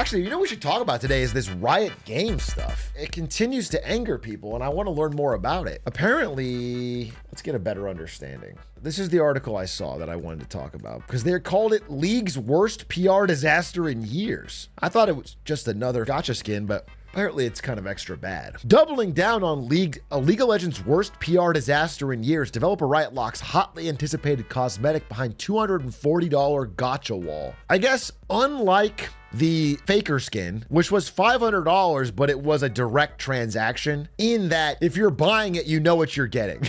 Actually, you know what we should talk about today is this Riot Games stuff. It continues to anger people, and I want to learn more about it. Apparently, let's get a better understanding. This is the article I saw that I wanted to talk about because they called it League's worst PR disaster in years. I thought it was just another gacha skin, but apparently it's kind of extra bad. Doubling down on League of Legends' worst PR disaster in years, developer Riot locks hotly anticipated cosmetic behind $240 gacha wall. I guess unlike the Faker skin, which was $500, but it was a direct transaction in that if you're buying it, you know what you're getting.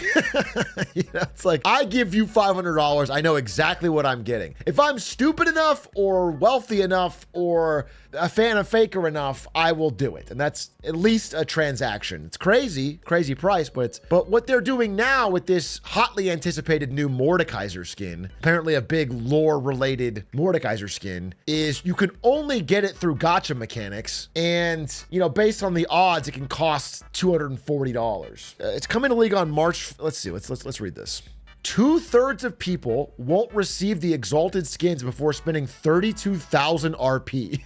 It's like, I give you $500, I know exactly what I'm getting. If I'm stupid enough or wealthy enough or a fan of Faker enough, I will do it. And that's at least a transaction. It's crazy price, but what they're doing now with this hotly anticipated new Mordekaiser skin, apparently a big lore related Mordekaiser skin, is you can only get it through gacha mechanics, and based on the odds, it can cost $240. It's coming to League on March. Let's see. Let's read this. 2/3 of people won't receive the exalted skins before spending 32,000 RP.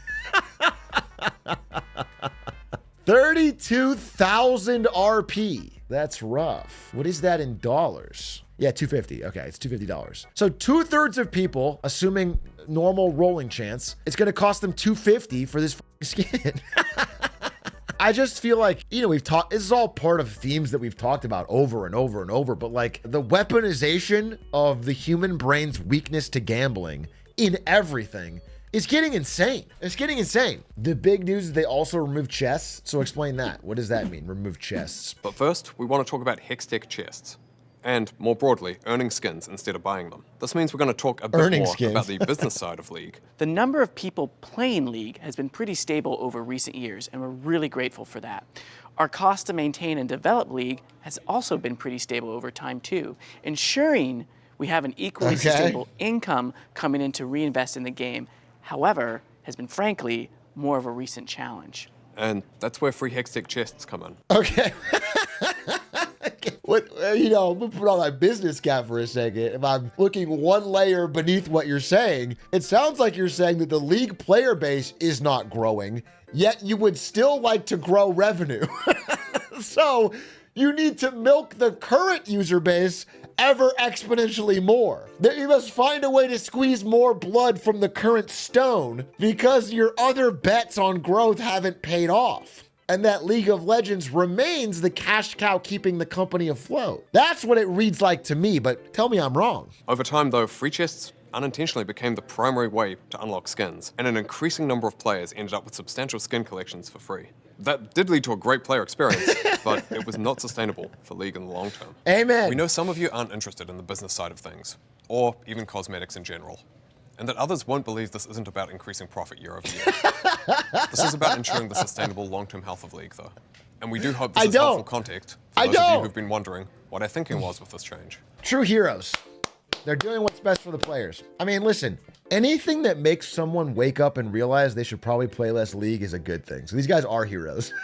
32,000 RP. That's rough. What is that in dollars? Yeah, $250. Okay, it's $250. So 2/3 of people, assuming normal rolling chance, it's going to cost them $250 for this skin. I just feel like, we've talked, this is all part of themes that we've talked about over and over and over, but like the weaponization of the human brain's weakness to gambling in everything is getting insane. It's getting insane. The big news is they also removed chests. So explain that. What does that mean, remove chests? But first, we want to talk about Hextech chests. And more broadly, earning skins instead of buying them. This means we're going to talk a bit more about the business side of League. The number of people playing League has been pretty stable over recent years, and we're really grateful for that. Our cost to maintain and develop League has also been pretty stable over time too, ensuring we have an equally sustainable income coming in to reinvest in the game. However, has been frankly more of a recent challenge. And that's where free Hextech chests come in. Okay. What, I'm gonna put on my business cap for a second. If I'm looking one layer beneath what you're saying, it sounds like you're saying that the League player base is not growing, yet you would still like to grow revenue. So you need to milk the current user base ever exponentially more. That you must find a way to squeeze more blood from the current stone because your other bets on growth haven't paid off. And that League of Legends remains the cash cow keeping the company afloat. That's what it reads like to me, but tell me I'm wrong. Over time though, free chests unintentionally became the primary way to unlock skins, and an increasing number of players ended up with substantial skin collections for free. That did lead to a great player experience, but it was not sustainable for League in the long term. Amen. We know some of you aren't interested in the business side of things, or even cosmetics in general, and that others won't believe this isn't about increasing profit year over year. This is about ensuring the sustainable long-term health of League, though. And we do hope this is helpful context for those of you who've been wondering what our thinking was with this change. True heroes. They're doing what's best for the players. I mean, listen, anything that makes someone wake up and realize they should probably play less League is a good thing. So these guys are heroes.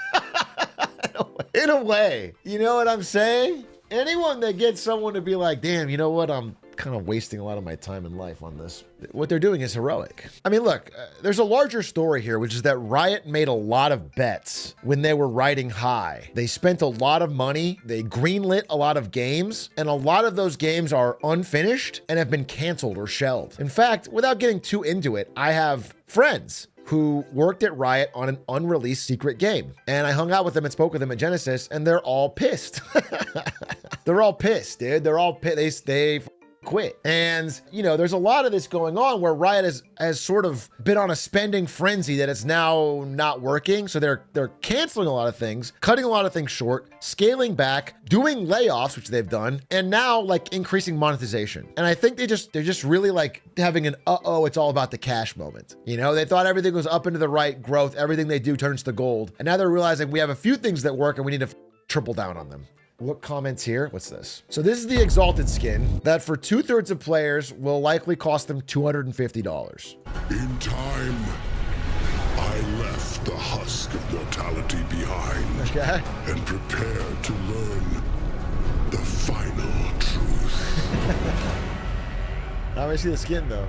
In a way. You know what I'm saying? Anyone that gets someone to be like, damn, you know what? I'm kind of wasting a lot of my time in life on this. What they're doing is heroic. I mean, look, there's a larger story here, which is that Riot made a lot of bets when they were riding high. They spent a lot of money, they greenlit a lot of games, and a lot of those games are unfinished and have been canceled or shelved. In fact, without getting too into it, I have friends who worked at Riot on an unreleased secret game. And I hung out with them and spoke with them at Genesis, and they're all pissed. They're all pissed, dude. They're all pissed. They quit. And, there's a lot of this going on where Riot has sort of been on a spending frenzy that it's now not working. So they're canceling a lot of things, cutting a lot of things short, scaling back, doing layoffs, which they've done, and now like increasing monetization. And I think they're just really like having an it's all about the cash moment. They thought everything was up into the right growth, everything they do turns to gold. And now they're realizing we have a few things that work and we need to triple down on them. What comments here? What's this? So this is the Exalted skin that for 2/3 of players will likely cost them $250. In time, I left the husk of mortality behind and prepared to learn the final truth. Now I see the skin though.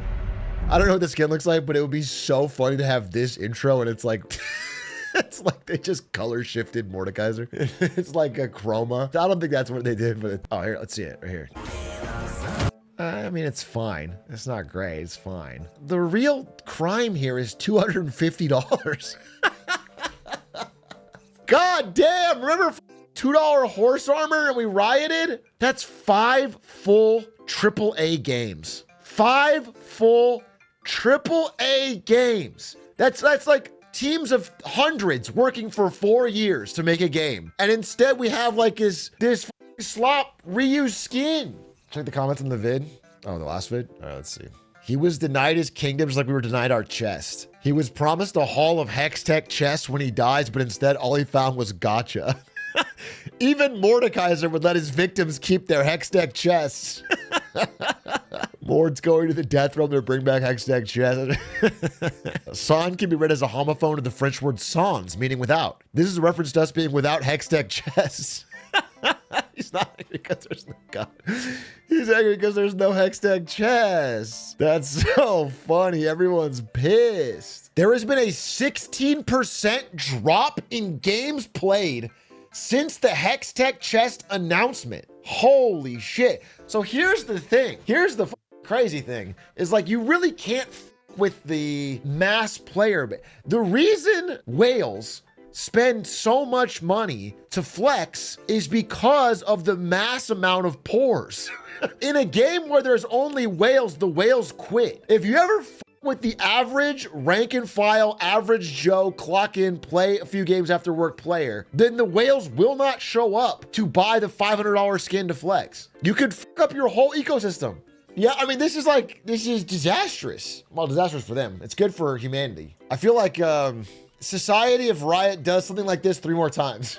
I don't know what the skin looks like, but it would be so funny to have this intro and it's like, it's like they just color shifted Mordekaiser. It's like a chroma. I don't think that's what they did, but oh, here, let's see it right here. I mean, it's fine. It's not great. It's fine. The real crime here is $250. God damn. Remember $2 horse armor and we rioted? That's 5 full AAA games. 5 full AAA games. That's like teams of hundreds working for 4 years to make a game. And instead we have like this slop reused skin. Check the comments in the vid. Oh, the last vid? All right, let's see. He was denied his kingdoms like we were denied our chest. He was promised a hall of Hextech chests when he dies, but instead all he found was gotcha. Even Mordekaiser would let his victims keep their Hextech chests. Mord's going to the death realm to bring back Hextech chests. Sans can be read as a homophone of the French word sans, meaning without. This is a reference to us being without Hextech chests. He's not angry because there's no God. He's angry because there's no Hextech chest. That's so funny. Everyone's pissed. There has been a 16% drop in games played since the Hextech chest announcement. Holy shit. So here's the thing. Here's the crazy thing is like you really can't with the mass player. The reason whales spend so much money to flex is because of the mass amount of pores. In a game where there's only whales, the whales quit. If you ever with the average rank and file, average Joe, clock in, play a few games after work player, then the whales will not show up to buy the $500 skin to flex. You could fuck up your whole ecosystem. Yeah, I mean, this is disastrous. Well, disastrous for them. It's good for humanity. I feel like, Society of Riot does something like this 3 more times.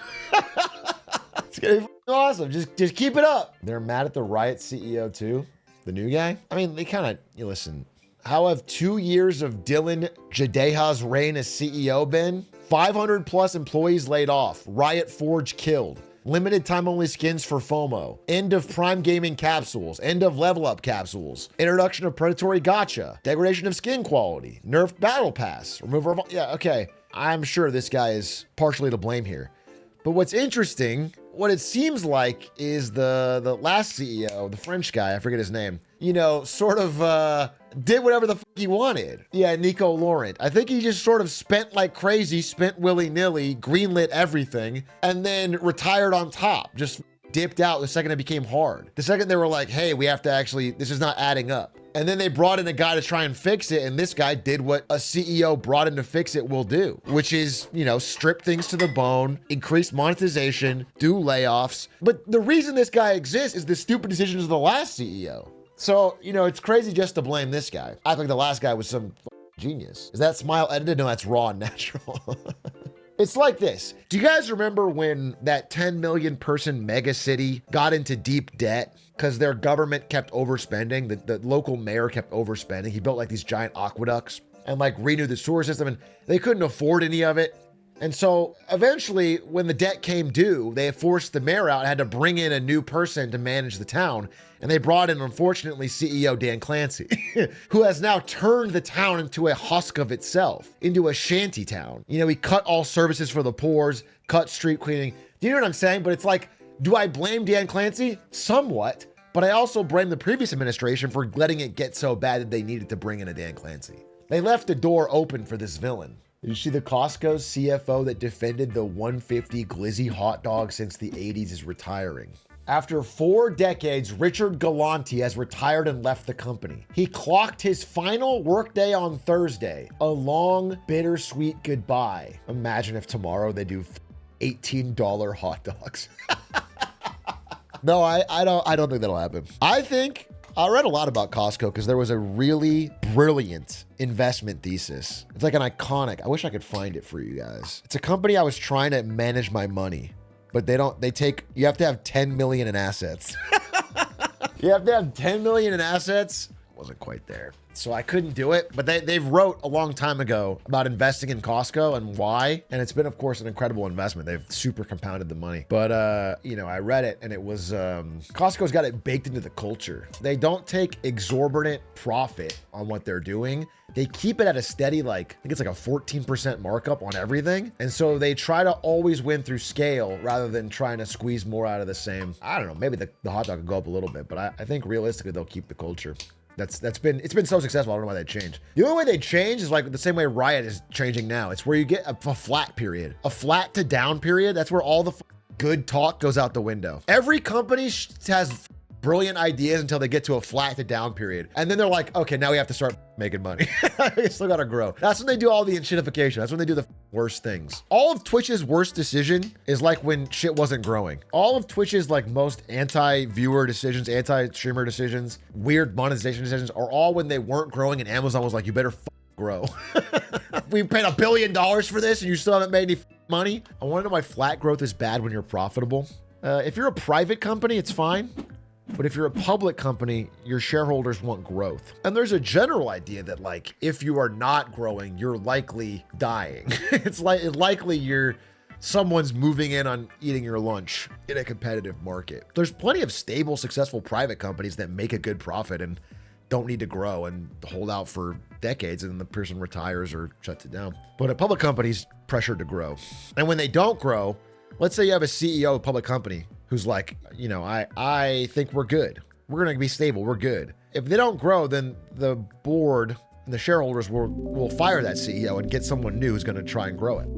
It's gonna be awesome. Just keep it up. They're mad at the Riot CEO too, the new guy. I mean, they kind of, you listen. How have 2 years of Dylan Jadeha's reign as CEO been? 500 plus employees laid off. Riot Forge killed. Limited time only skins for FOMO. End of Prime Gaming capsules. End of Level Up capsules. Introduction of predatory gacha. Degradation of skin quality. Nerfed battle pass. Removal of, yeah, okay. I'm sure this guy is partially to blame here. But what's interesting, what it seems like is the last CEO, the French guy, I forget his name, you know, sort of did whatever the fuck he wanted. Yeah, Nico Laurent. I think he just sort of spent like crazy, spent willy-nilly, greenlit everything, and then retired on top. Just dipped out the second it became hard. The second they were like, hey, we have to actually, this is not adding up. And then they brought in a guy to try and fix it, and this guy did what a CEO brought in to fix it will do, which is, you know, strip things to the bone, increase monetization, do layoffs. But the reason this guy exists is the stupid decisions of the last CEO. So, you know, it's crazy just to blame this guy. I think the last guy was some genius. Is that smile edited? No, that's raw and natural. It's like this. Do you guys remember when that 10 million person mega city got into deep debt because their government kept overspending? The local mayor kept overspending. He built like these giant aqueducts and like renewed the sewer system, and they couldn't afford any of it. And so eventually when the debt came due, they forced the mayor out and had to bring in a new person to manage the town. And they brought in, unfortunately, CEO Dan Clancy, who has now turned the town into a husk of itself, into a shanty town. You know, he cut all services for the poor, cut street cleaning. Do you know what I'm saying? But it's like, do I blame Dan Clancy? Somewhat. But I also blame the previous administration for letting it get so bad that they needed to bring in a Dan Clancy. They left the door open for this villain. Did you see the Costco CFO that defended the 150 glizzy hot dog since the 80s is retiring? After 4 decades, Richard Galanti has retired and left the company. He clocked his final workday on Thursday. A long, bittersweet goodbye. Imagine if tomorrow they do $18 hot dogs. No, I don't think that'll happen. I read a lot about Costco because there was a really brilliant investment thesis. It's like an iconic, I wish I could find it for you guys. It's a company I was trying to manage my money, but you have to have 10 million in assets. You have to have 10 million in assets wasn't quite there. So I couldn't do it, but they've wrote a long time ago about investing in Costco and why. And it's been, of course, an incredible investment. They've super compounded the money. But, you know, I read it and it was, Costco's got it baked into the culture. They don't take exorbitant profit on what they're doing. They keep it at a steady, like, I think it's like a 14% markup on everything. And so they try to always win through scale rather than trying to squeeze more out of the same. I don't know, maybe the hot dog could go up a little bit, but I think realistically they'll keep the culture. It's been so successful. I don't know why they changed. The only way they change is like the same way Riot is changing now. It's where you get a flat period, a flat to down period. That's where all the good talk goes out the window. Every company has brilliant ideas until they get to a flat to down period. And then they're like, okay, now we have to start making money. We still gotta grow. That's when they do all the shitification. That's when they do the worst things. All of Twitch's worst decision is like when shit wasn't growing. All of Twitch's like most anti-viewer decisions, anti-streamer decisions, weird monetization decisions are all when they weren't growing and Amazon was like, you better grow. We paid $1 billion for this and you still haven't made any money. I want to know why flat growth is bad when you're profitable. If you're a private company, it's fine. But if you're a public company, your shareholders want growth. And there's a general idea that like, if you are not growing, you're likely dying. It's likely someone's moving in on eating your lunch in a competitive market. There's plenty of stable, successful private companies that make a good profit and don't need to grow and hold out for decades and then the person retires or shuts it down. But a public company's pressured to grow. And when they don't grow, let's say you have a CEO of a public company who's like, you know, I think we're good. We're going to be stable. We're good. If they don't grow, then the board and the shareholders will fire that CEO and get someone new who's going to try and grow it.